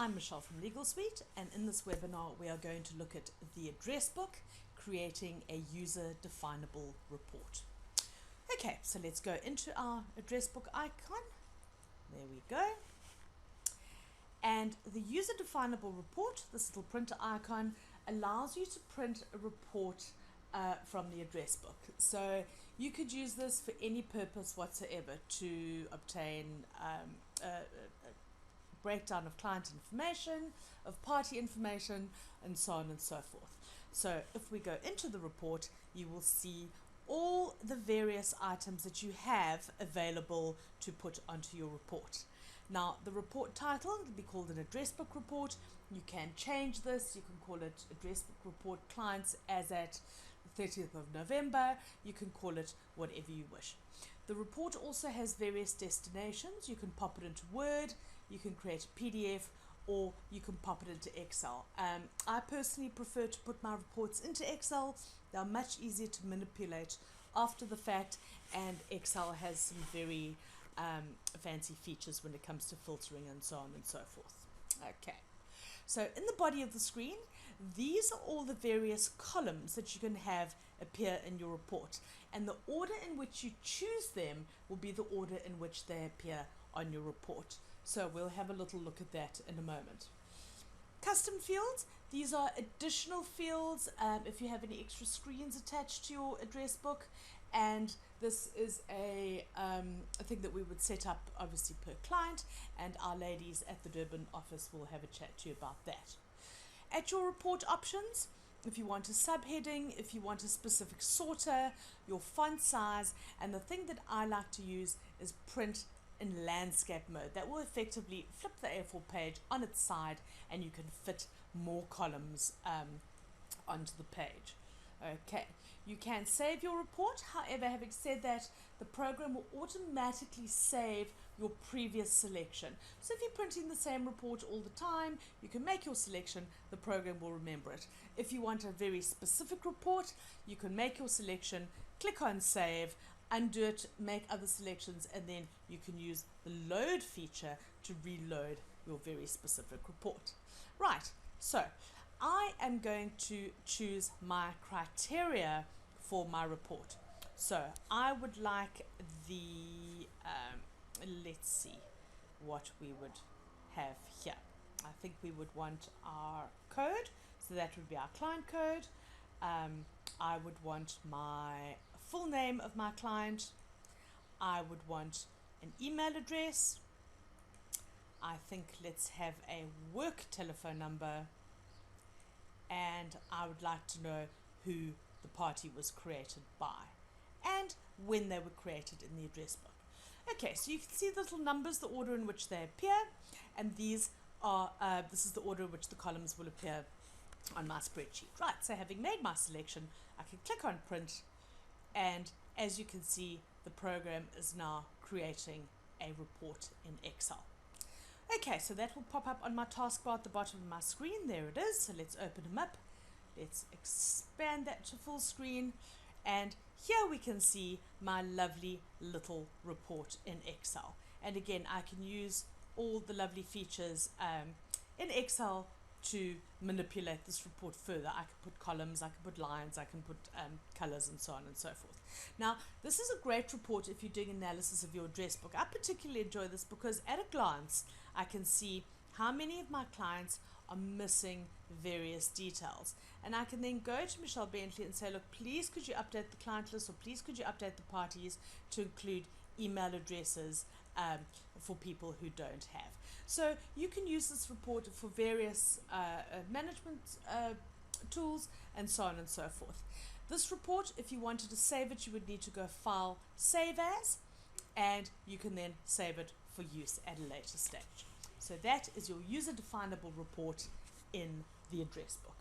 I'm Michelle from Legal Suite, and in this webinar we are going to look at the address book, creating a user-definable report. Okay, so let's go into our address book icon. There we go. And the user-definable report, this little printer icon, allows you to print a report from the address book. So you could use this for any purpose whatsoever to obtain a breakdown of client information, of party information, and so on and so forth. So if we go into the report, you will see all the various items that you have available to put onto your report. Now, the report title can be called an address book report. You can change this. You can call it address book report clients as at 30th of November. You can call it whatever you wish. The report also has various destinations. You can pop it into Word, you can create a PDF, or you can pop it into Excel. I personally prefer to put my reports into Excel. They're much easier to manipulate after the fact, and Excel has some very fancy features when it comes to filtering and so on and so forth. Okay. So in the body of the screen, these are all the various columns that you can have appear in your report, and the order in which you choose them will be the order in which they appear on your report. So we'll have a little look at that in a moment. Custom fields, these are additional fields if you have any extra screens attached to your address book, and this is a thing that we would set up obviously per client, and our ladies at the Durban office will have a chat to you about that. At your report options, if you want a subheading, if you want a specific sorter, your font size, and the thing that I like to use is print in landscape mode. That will effectively flip the A4 page on its side, and you can fit more columns onto the page. Okay, you can save your report. However, having said that, the program will automatically save your previous selection. So if you're printing the same report all the time, you can make your selection, the program will remember it. If you want a very specific report, you can make your selection, click on save, undo it, make other selections, and then you can use the load feature to reload your very specific report. Right, so I am going to choose my criteria for my report. So I would like the, let's see what we would have here. I think we would want our code, so that would be our client code. I would want my full name of my client. I would want an email address. I think let's have a work telephone number, and I would like to know who the party was created by and when they were created in the address book. Okay, so you can see the little numbers, the order in which they appear, and these are this is the order in which the columns will appear on my spreadsheet. Right, so having made my selection, I can click on print, and as you can see, the program is now creating a report in Excel. Okay, so that will pop up on my taskbar at the bottom of my screen. There it is. So let's open them up. Let's expand that to full screen. And here we can see my lovely little report in Excel. And again, I can use all the lovely features in Excel to manipulate this report further. I can put columns, I can put lines, I can put colors, and so on and so forth. Now, this is a great report if you're doing analysis of your address book. I particularly enjoy this because at a glance, I can see how many of my clients are missing various details. And I can then go to Michelle Bentley and say, look, please could you update the client list, or please could you update the parties to include email addresses for people who don't have. So you can use this report for various management tools and so on and so forth. This report, if you wanted to save it, you would need to go File, Save As, and you can then save it for use at a later stage. So that is your user-definable report in the address book.